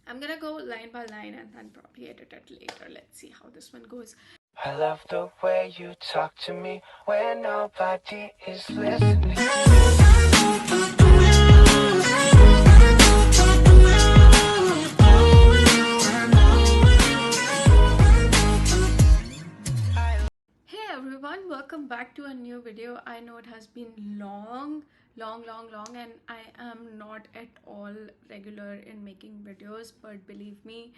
I'm gonna go line by line and then probably edit it later. Let's see how this one goes. I love the way you talk to me when nobody is listening. Hey everyone, welcome back to a new video. I know it has been long, and I am not at all regular in making videos, but believe me,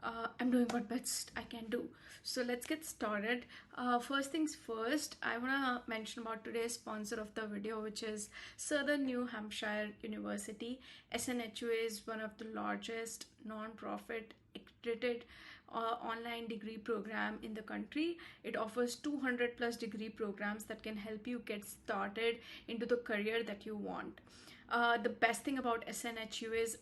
I'm doing what best I can do. So let's get started. First things first, I want to mention about today's sponsor of the video, which is Southern New Hampshire University. SNHU is one of the largest non-profit accredited online degree program in the country. It offers 200 plus degree programs that can help you get started into the career that you want. The best thing about SNHU is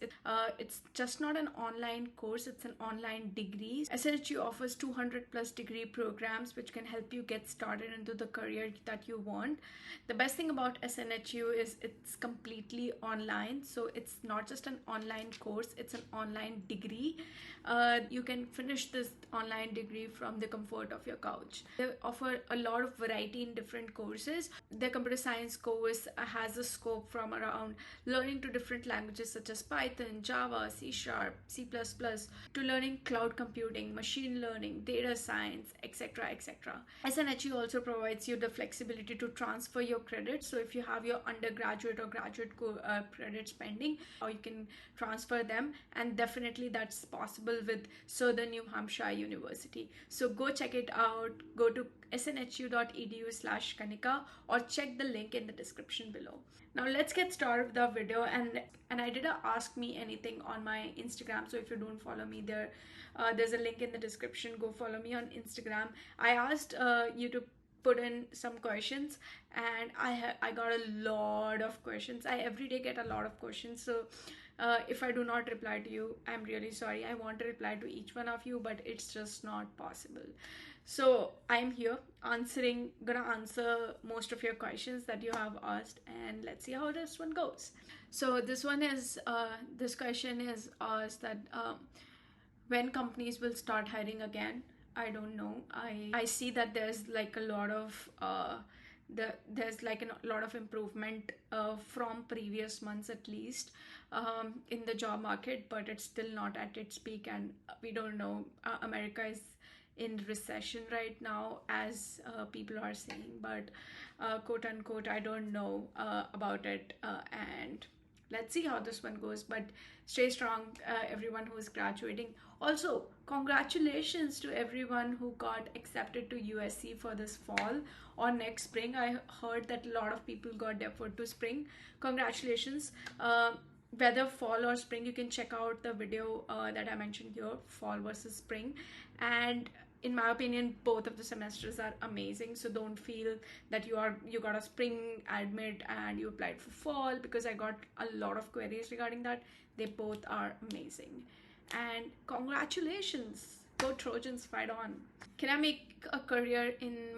it's just not an online course, it's an online degree. SNHU offers 200 plus degree programs which can help you get started into the career that you want. The best thing about SNHU is it's completely online, so it's not just an online course, it's an online degree. You can finish this online degree from the comfort of your couch. They offer a lot of variety in different courses. Their computer science course has a scope from around learning to different languages such as Python, Java, C Sharp, C++, to learning cloud computing, machine learning, data science, etc. etc. SNHU also provides you the flexibility to transfer your credits. So if you have your undergraduate or graduate credits pending, or you can transfer them, and definitely that's possible with Southern New Hampshire University. So go check it out. Go to snhu.edu/Kanika or check the link in the description below. Now let's get started with the video, and I did a ask me anything on my Instagram. So if you don't follow me there, there's a link in the description. Go follow me on Instagram. I asked you to put in some questions, and I got a lot of questions. I every day get a lot of questions, so if I do not reply to you, I'm really sorry. I want to reply to each one of you, but it's just not possible. So I'm here gonna answer most of your questions that you have asked, and let's see how this one goes. So this question is asked that when companies will start hiring again. I don't know. I see that there's like a lot of there's like a lot of improvement from previous months at least in the job market, but it's still not at its peak, and we don't know. America is in recession right now, as people are saying, but quote unquote, I don't know about it, and let's see how this one goes. But stay strong, everyone who is graduating. Also, congratulations to everyone who got accepted to USC for this fall or next spring. I heard that a lot of people got deferred to spring. Congratulations. Whether fall or spring, you can check out the video that I mentioned here, fall versus spring. And in my opinion, both of the semesters are amazing. So don't feel that you got a spring admit and you applied for fall, because I got a lot of queries regarding that. They both are amazing. And congratulations, go Trojans, fight on. Can I make a career in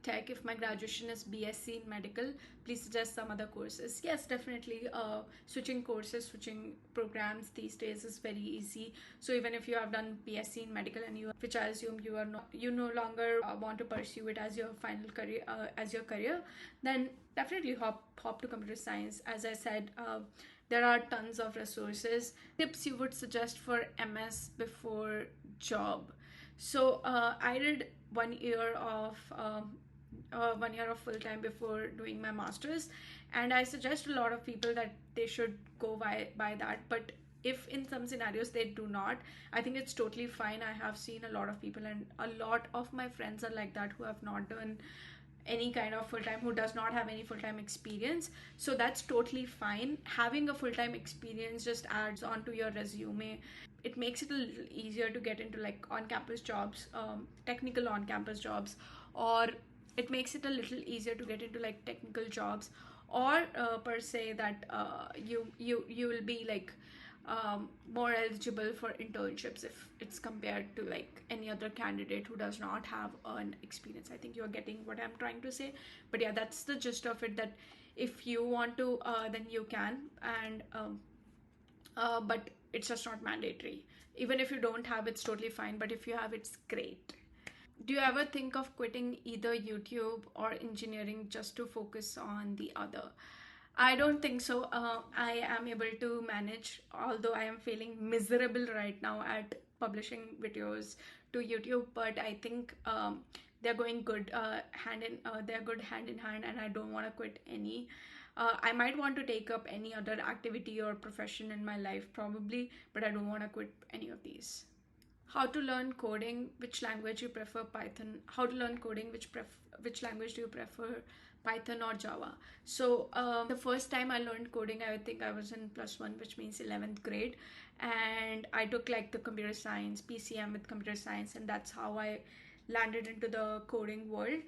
tech if my graduation is BSc in medical? Please suggest some other courses. Yes, definitely. Switching courses, switching programs these days is very easy. So even if you have done BSc in medical, and which I assume you no longer want to pursue it as your final career, then definitely hop to computer science. As I said, there are tons of resources. Tips you would suggest for MS before job. So I did 1 year of 1 year of full-time before doing my master's, and I suggest a lot of people that they should go by that. But if in some scenarios they do not, I think it's totally fine. I have seen a lot of people, and a lot of my friends are like that, who have not done any kind of full-time, who does not have any full-time experience. So that's totally fine. Having a full-time experience just adds on to your resume. It makes it a little easier to get into like on-campus jobs, technical on-campus jobs, or it makes it a little easier to get into like technical jobs, or per se that you will be like more eligible for internships if it's compared to like any other candidate who does not have an experience. I think you're getting what I'm trying to say. But yeah, that's the gist of it, that if you want to then you can. And but it's just not mandatory. Even if you don't have, it's totally fine, but if you have, it's great. Do you ever think of quitting either YouTube or engineering just to focus on the other? I don't think so. I am able to manage, although I am feeling miserable right now at publishing videos to YouTube. But I think they're going good they're good hand in hand, and I don't want to quit any. I might want to take up any other activity or profession in my life probably, but I don't want to quit any of these. How to learn coding, which language you prefer, Python? How to learn coding, which language do you prefer, Python or Java? So the first time I learned coding, I think I was in +1, which means 11th grade, and I took like the computer science PCM with computer science, and that's how I landed into the coding world.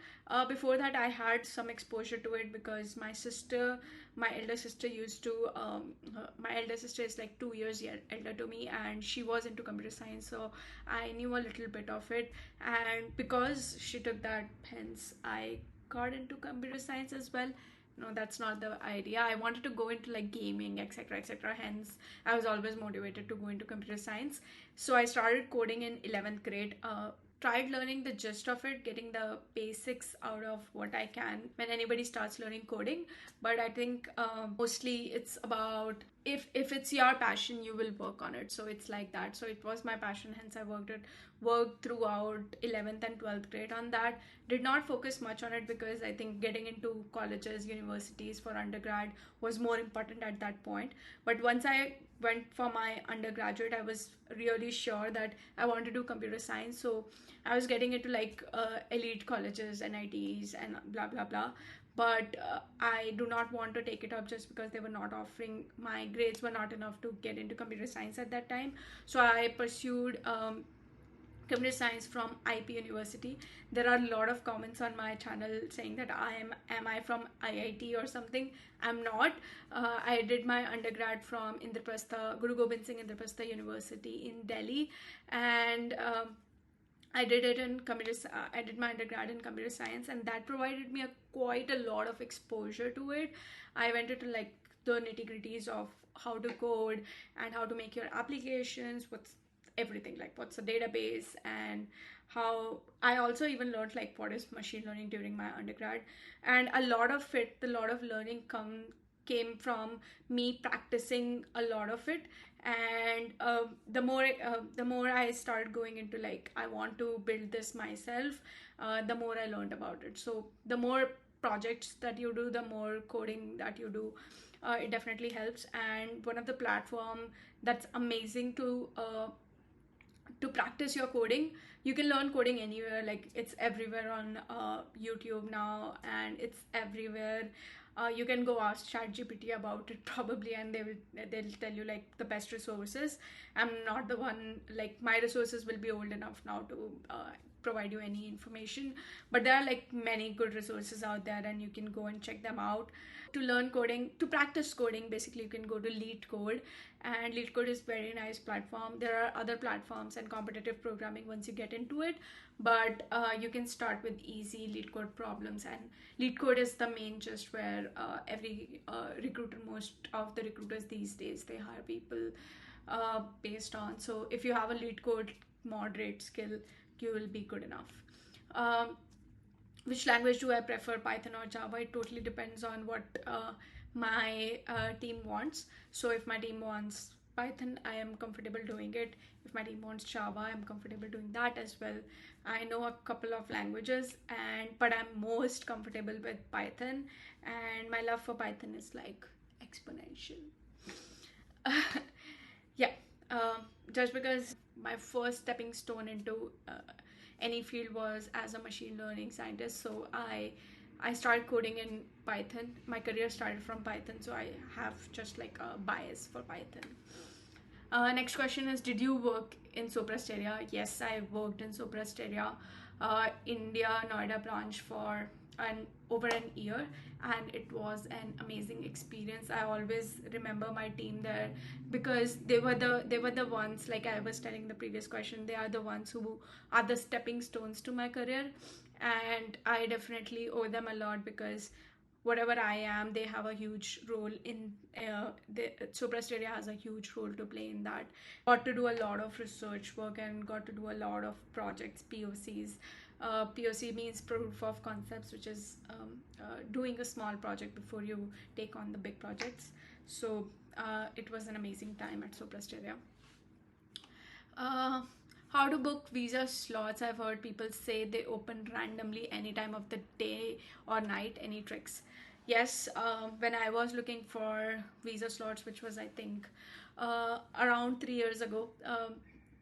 Before that, I had some exposure to it because my elder sister used to my elder sister is like 2 years elder to me, and she was into computer science, so I knew a little bit of it. And because she took that, hence I got into computer science as well. No, that's not the idea. I wanted to go into like gaming, etc., etc. Hence, I was always motivated to go into computer science. So I started coding in 11th grade. Tried learning the gist of it, getting the basics out of what I can when anybody starts learning coding. But I think mostly it's about, if it's your passion, you will work on it. So it's like that. So it was my passion, hence I worked throughout 11th and 12th grade on that. Did not focus much on it because I think getting into colleges, universities for undergrad was more important at that point. But once I went for my undergraduate, I was really sure that I wanted to do computer science. So I was getting into like elite colleges, NITs, and blah blah blah. But I do not want to take it up just because they were not offering, my grades were not enough to get into computer science at that time. So I pursued computer science from IP University. There are a lot of comments on my channel saying that am I from IIT or something. I'm not. I did my undergrad from Indraprastha, Guru Gobind Singh Indraprastha University in Delhi, and I did it in I did my undergrad in computer science, and that provided me quite a lot of exposure to it. I went into like the nitty gritties of how to code and how to make your applications, what's everything, like what's a database, and how I also even learned like what is machine learning during my undergrad. And a lot of learning came from me practicing a lot of it. And the more I started going into like I want to build this myself, the more I learned about it. So the more projects that you do, the more coding that you do, it definitely helps. And one of the platform that's amazing to practice your coding, you can learn coding anywhere. Like it's everywhere on YouTube now, and it's everywhere. You can go ask ChatGPT about it probably, and they'll tell you like the best resources. I'm not the one, like my resources will be old enough now to provide you any information, but there are like many good resources out there, and you can go and check them out. To learn coding, to practice coding, basically you can go to LeetCode, and LeetCode is very nice platform. There are other platforms and competitive programming once you get into it, but you can start with easy LeetCode problems, and LeetCode is the main just where every recruiter, most of the recruiters these days, they hire people based on. So if you have a LeetCode moderate skill, you will be good enough. Which language do I prefer, Python or Java? It totally depends on what my team wants. So if my team wants Python, I am comfortable doing it. If my team wants Java, I'm comfortable doing that as well. I know a couple of languages, but I'm most comfortable with Python, and my love for Python is like exponential. Yeah, just because my first stepping stone into any field was as a machine learning scientist, so I started coding in Python. My career started from Python, so I have just like a bias for Python. Next question is, did you work in Soprest area? Yes, I worked in Soprest area, India, Noida branch for over an year, and it was an amazing experience. I always remember my team there because they were the ones, like I was telling the previous question, they are the ones who are the stepping stones to my career, and I definitely owe them a lot because whatever I am, they have a huge role in Sopra Steria has a huge role to play in that. Got to do a lot of research work and got to do a lot of projects, POCs. POC means proof of concepts, which is doing a small project before you take on the big projects. So it was an amazing time at Sopra Steria. Uh, how to book visa slots? I've heard people say they open randomly any time of the day or night. Any tricks? Yes, when I was looking for visa slots, which was I think around 3 years ago,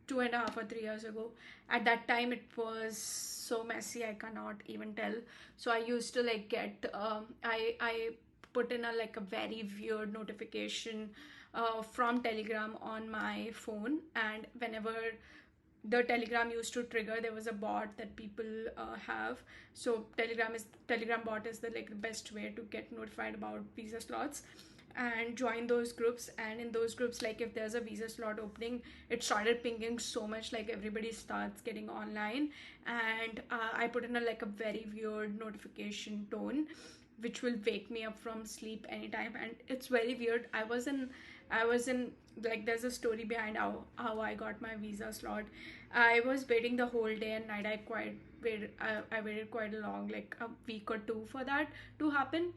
2.5 or 3 years ago, at that time it was so messy I cannot even tell. So I used to like get I put in a like a very weird notification from Telegram on my phone, and whenever the Telegram used to trigger, there was a bot that people have. So Telegram bot is the like the best way to get notified about visa slots and join those groups. And in those groups, like if there's a visa slot opening, it started pinging so much, like everybody starts getting online. And I put in a like a very weird notification tone which will wake me up from sleep anytime. And it's very weird. I was in like, there's a story behind how I got my visa slot. I was waiting the whole day and night. I waited quite a long, like a week or two, for that to happen.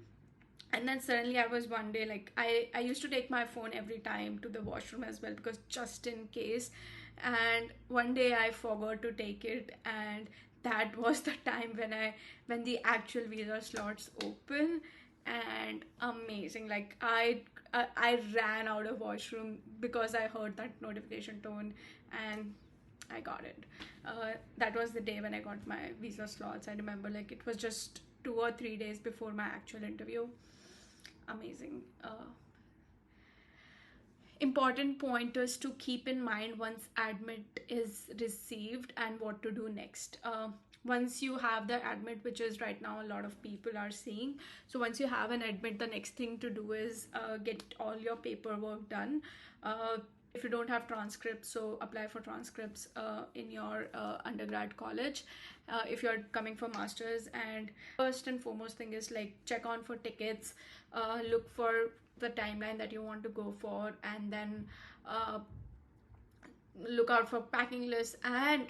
And then suddenly I was one day like, I used to take my phone every time to the washroom as well, because just in case. And one day I forgot to take it, and that was the time when the actual visa slots open. And amazing, like I ran out of washroom because I heard that notification tone, and I got it. That was the day when I got my visa slots. I remember like it was just 2 or 3 days before my actual interview. Amazing. Important pointers to keep in mind once admit is received and what to do next. Once you have the admit, which is right now a lot of people are seeing, so once you have an admit, the next thing to do is get all your paperwork done. If you don't have transcripts, so apply for transcripts in your undergrad college. If you're coming for masters, and first and foremost thing is like check on for tickets, look for the timeline that you want to go for, and then look out for packing lists, and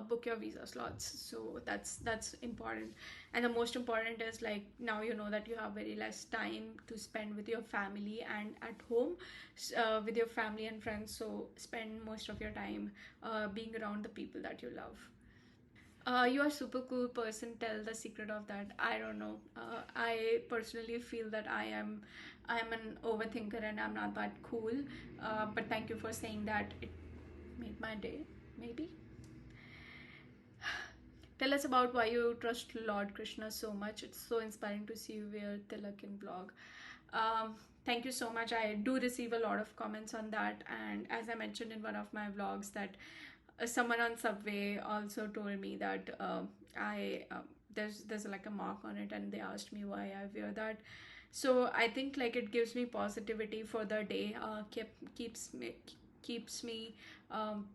book your visa slots. So that's important. And the most important is like, now you know that you have very less time to spend with your family and at home, with your family and friends. So spend most of your time being around the people that you love. You are a super cool person. Tell the secret of that. I don't know. I personally feel that I'm an overthinker and I'm not that cool. But thank you for saying that. It made my day. Maybe. Tell us about why you trust Lord Krishna so much. It's so inspiring to see you wear tilak in vlog. Thank you so much. I do receive a lot of comments on that, and as I mentioned in one of my vlogs, that someone on subway also told me that I there's like a mark on it, and they asked me why I wear that. So I think like it gives me positivity for the day. Keeps me um,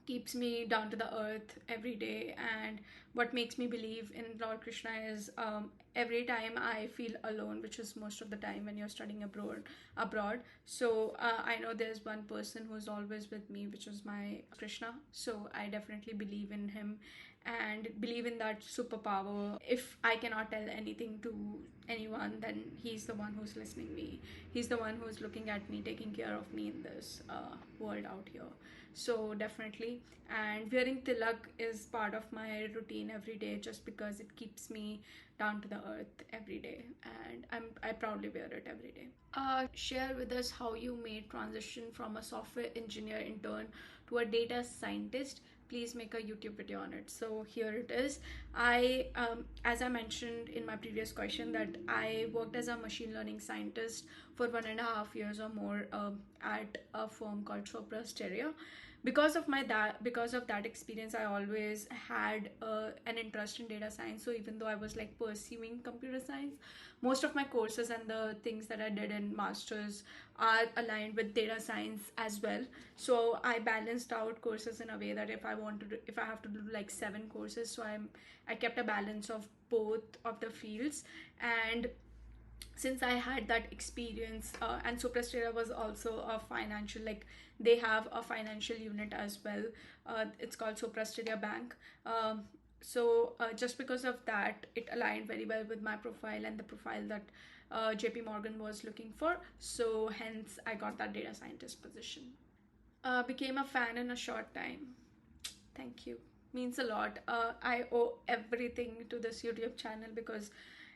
keeps me down to the earth every day. And what makes me believe in Lord Krishna is every time I feel alone, which is most of the time when you're studying abroad. So I know there's one person who's always with me, which is my Krishna. So I definitely believe in him and believe in that superpower. If I cannot tell anything to anyone, then he's the one who's listening me. He's the one who's looking at me, taking care of me in this world out here. So definitely. And wearing tilak is part of my routine every day, just because it keeps me down to the earth every day, and I proudly wear it every day. Share with us how you made transition from a software engineer intern to a data scientist. Please make a YouTube video on it. So here it is. As I mentioned in my previous question, that I worked as a machine learning scientist for 1.5 years or more at a firm called Sopra Steria. Because of that experience, I always had an interest in data science. So even though I was like pursuing computer science, most of my courses and the things that I did in masters are aligned with data science as well. So I balanced out courses in a way that if I have to do like 7 courses, so I kept a balance of both of the fields. And since I had that experience, and Suprasteria was also a financial, like they have a financial unit as well. It's called Suprasteria Bank. Just because of that, it aligned very well with my profile and the profile that JP Morgan was looking for. So hence, I got that data scientist position. Became a fan in a short time. Thank you. Means a lot. I owe everything to this YouTube channel because,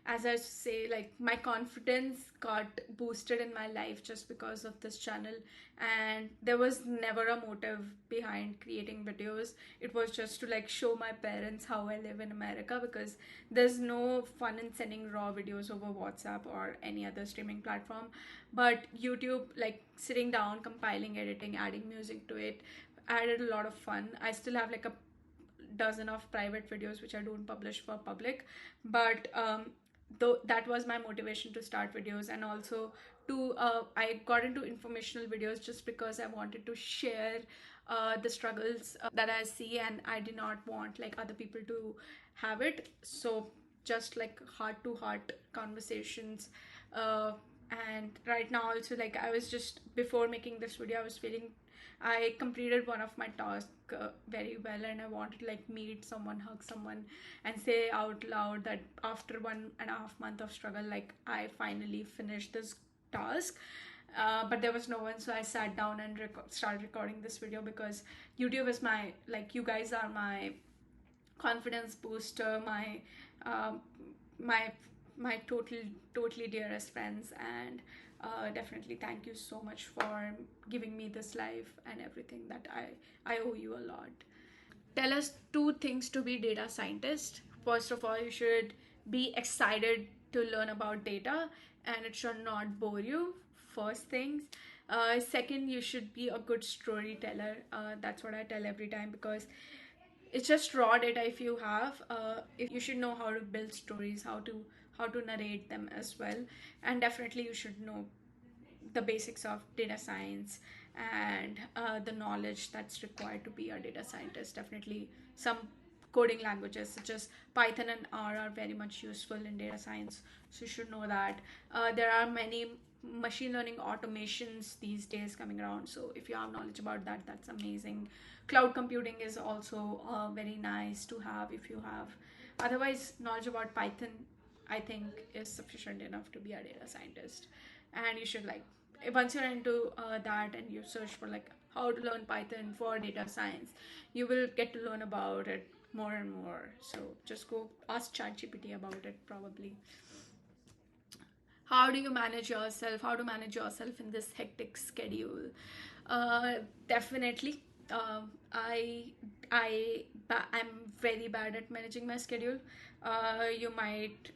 as I say, like my confidence got boosted in my life just because of this channel. And there was never a motive behind creating videos. It was just to like show my parents how I live in America, because there's no fun in sending raw videos over WhatsApp or any other streaming platform. But YouTube, like sitting down, compiling, editing, adding music to it, added a lot of fun. I still have like a dozen of private videos which I don't publish for public, but though that was my motivation to start videos. And also to I got into informational videos just because I wanted to share the struggles that I see, and I did not want like other people to have it. So just like heart to heart conversations. And right now also, like I was just, before making this video, I was feeling I completed one of my tasks very well, and I wanted to like meet someone, hug someone, and say out loud that after 1.5 months of struggle, like I finally finished this task. But there was no one, so I sat down and started recording this video, because YouTube is my, like, you guys are my confidence booster, um, my my totally dearest friends. And definitely thank you so much for giving me this life and everything, that I owe you a lot. Tell us two things to be data scientist. First of all, you should be excited to learn about data, and it should not bore you. First things. Second, you should be a good storyteller. That's what I tell every time, because it's just raw data. If you have, if you should know how to build stories, how to narrate them as well. And definitely you should know the basics of data science, and the knowledge that's required to be a data scientist. Definitely some coding languages such as Python and R are very much useful in data science, so you should know that. There are many machine learning automations these days coming around, so if you have knowledge about that, that's amazing. Cloud computing is also very nice to have if you have. Otherwise, knowledge about Python, I think, is sufficient enough to be a data scientist. And you should, like, once you're into that and you search for like how to learn Python for data science, you will get to learn about it more and more. So just go ask ChatGPT about it, probably. How do you manage yourself? How to manage yourself in this hectic schedule? uh, Definitely, I'm very bad at managing my schedule. You might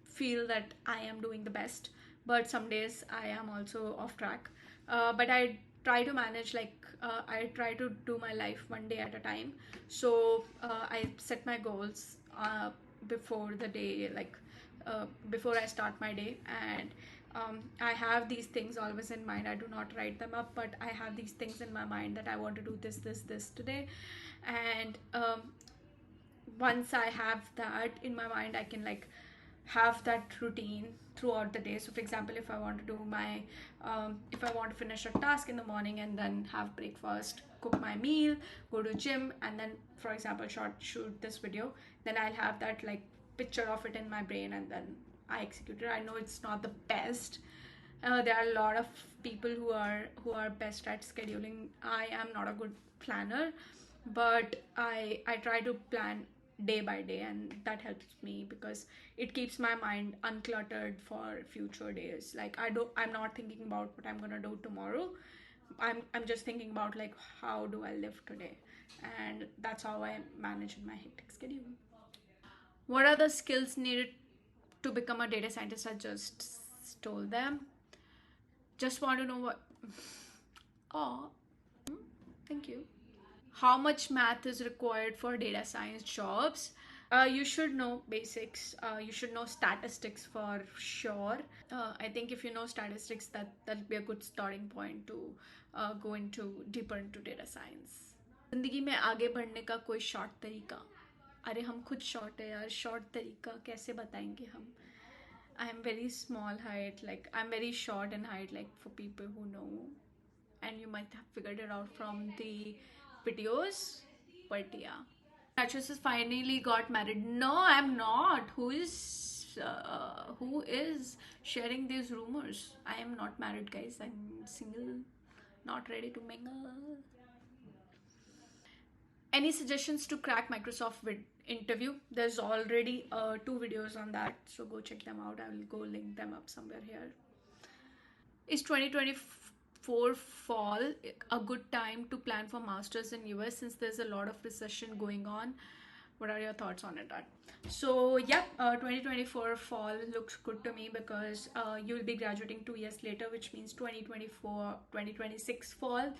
feel that I am doing the best, but some days I am also off track. But I try to manage, like I try to do my life one day at a time. So I set my goals before the day, like before I start my day. And I have these things always in mind. I do not write them up, but I have these things in my mind that I want to do this today. And once I have that in my mind, I can like have that routine throughout the day. So for example, if I want to do my if I want to finish a task in the morning and then have breakfast, cook my meal, go to gym, and then for example shoot this video, then I'll have that like picture of it in my brain, and then I execute it. I know it's not the best. There are a lot of people who are best at scheduling. I am not a good planner, but I try to plan day by day, and that helps me because it keeps my mind uncluttered for future days. Like I'm not thinking about what I'm gonna do tomorrow. I'm just thinking about like how do I live today, and that's how I manage my hectic schedule. What are the skills needed to become a data scientist? I just told them. Just want to know what. Oh, thank you. How much math is required for data science jobs? You should know basics. You should know statistics for sure. I think if you know statistics, that'll be a good starting point to go into deeper into data science. जिंदगी में आगे बढ़ने का कोई short तरीका? अरे हम खुद शॉर्ट है यार, शॉर्ट तरीका कैसे बताएंगे हम? I'm very small height, like I'm very short in height, like for people who know, and you might have figured it out from the videos, but yeah. Actresses finally got married. No, I'm not. Who is sharing these rumors? I am not married, guys. I'm single, not ready to mingle. Any suggestions to crack Microsoft interview? There's already two videos on that, so go check them out. I will go link them up somewhere here. Is 2024 fall a good time to plan for masters in US since there's a lot of recession going on? What are your thoughts on it? So yeah, 2024 fall looks good to me because you'll be graduating 2 years later, which means 2024 2026 fall.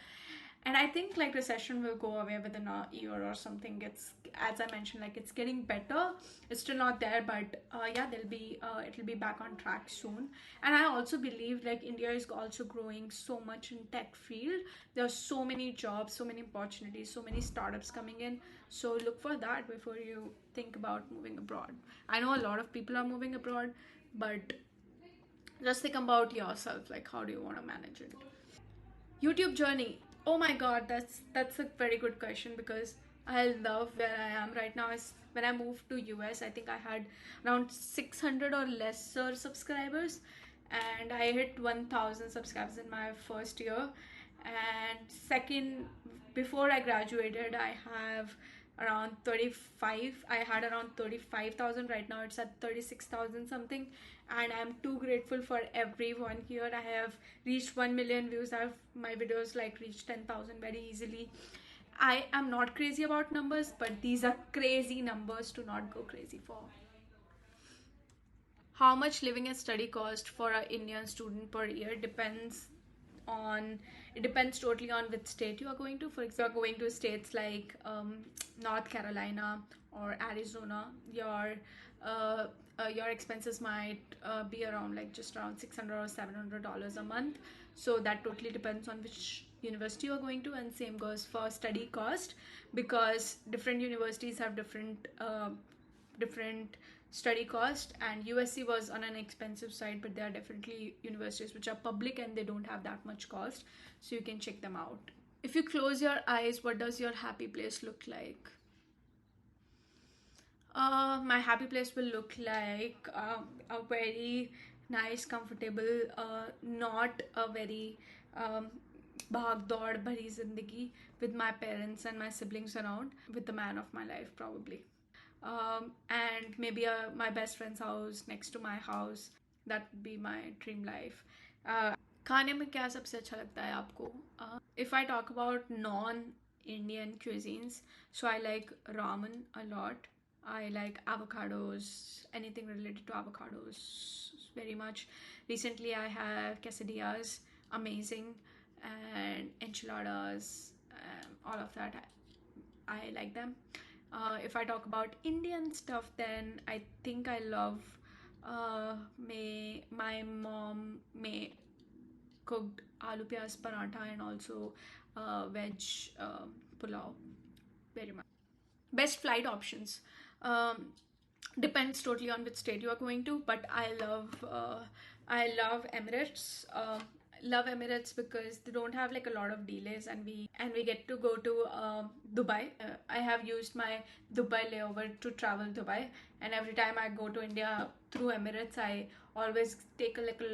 And I think like recession will go away within a year or something. It's, as I mentioned, like it's getting better. It's still not there, but yeah, it'll be back on track soon. And I also believe like India is also growing so much in tech field. There are so many jobs, so many opportunities, so many startups coming in. So look for that before you think about moving abroad. I know a lot of people are moving abroad, but just think about yourself, like how do you want to manage it? YouTube journey. Oh my god, that's a very good question because I love where I am right now. Is when I moved to US, I think I had around 600 or lesser subscribers, and I hit 1,000 subscribers in my first year. And second, before I graduated, I have around 35. I had around 35,000. Right now it's at 36,000 something, and I'm too grateful for everyone here. I have reached 1 million views. I have my videos like reached 10,000 very easily. I am not crazy about numbers, but these are crazy numbers to not go crazy for. How much living and study cost for an Indian student per year depends on, it depends totally on which state you are going to. For example, going to states like North Carolina or Arizona, your expenses might be around like just around $600 or $700 a month. So that totally depends on which university you're going to, and same goes for study cost because different universities have different study cost, and USC was on an expensive side, but there are definitely universities which are public and they don't have that much cost, so you can check them out. If you close your eyes, what does your happy place look like? My happy place will look like a very nice, comfortable, not a very bhag daud bhari zindagi with my parents and my siblings around, with the man of my life probably. And maybe my best friend's house next to my house. That would be my dream life. खाने में क्या सबसे अच्छा लगता है आपको? If I talk about non-Indian cuisines, so I like ramen a lot. I like avocados, anything related to avocados very much. Recently, I have quesadillas, amazing, and enchiladas, all of that. I like them. If I talk about Indian stuff, then I think I love my mom may cooked aloo pyaz paratha and also veg pulao very much. Best flight options. Um, Depends totally on which state you are going to, but I love Emirates. Love Emirates because they don't have like a lot of delays, and we get to go to Dubai. I have used my Dubai layover to travel Dubai, and every time I go to India through Emirates, I always take a like a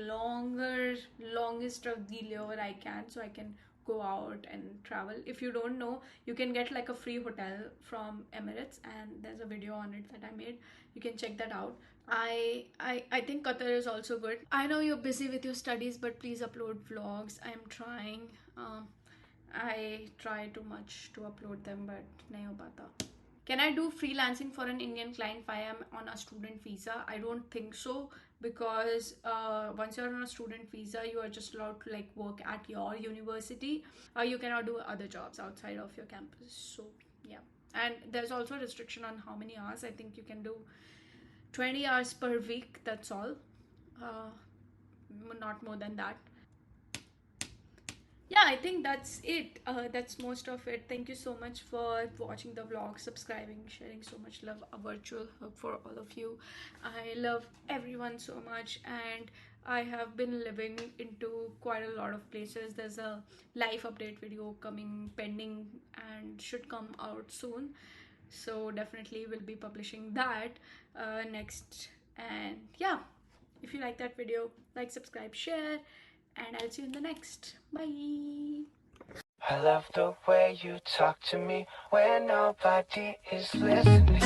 longest of the layover I can, so I can go out and travel. If you don't know, you can get like a free hotel from Emirates, and there's a video on it that I made. You can check that out. I think Qatar is also good. I know you're busy with your studies, but please upload vlogs. I'm trying. I try too much to upload them, but nahi ho pata. Can I do freelancing for an Indian client if I am on a student visa? I don't think so because once you're on a student visa, you are just allowed to like work at your university. You cannot do other jobs outside of your campus. So yeah, and there's also a restriction on how many hours. I think you can do 20 hours per week. That's all. Uh, Not more than that. yeah, I think that's it. That's most of it. Thank you so much for watching the vlog, subscribing, sharing so much love. A virtual hug for all of you. I love everyone so much, and I have been living into quite a lot of places. There's a life update video coming pending and should come out soon. So definitely will be publishing that next. And yeah, if you like that video, like, subscribe, share, and I'll see you in the next. Bye. I love the way you talk to me when nobody is listening.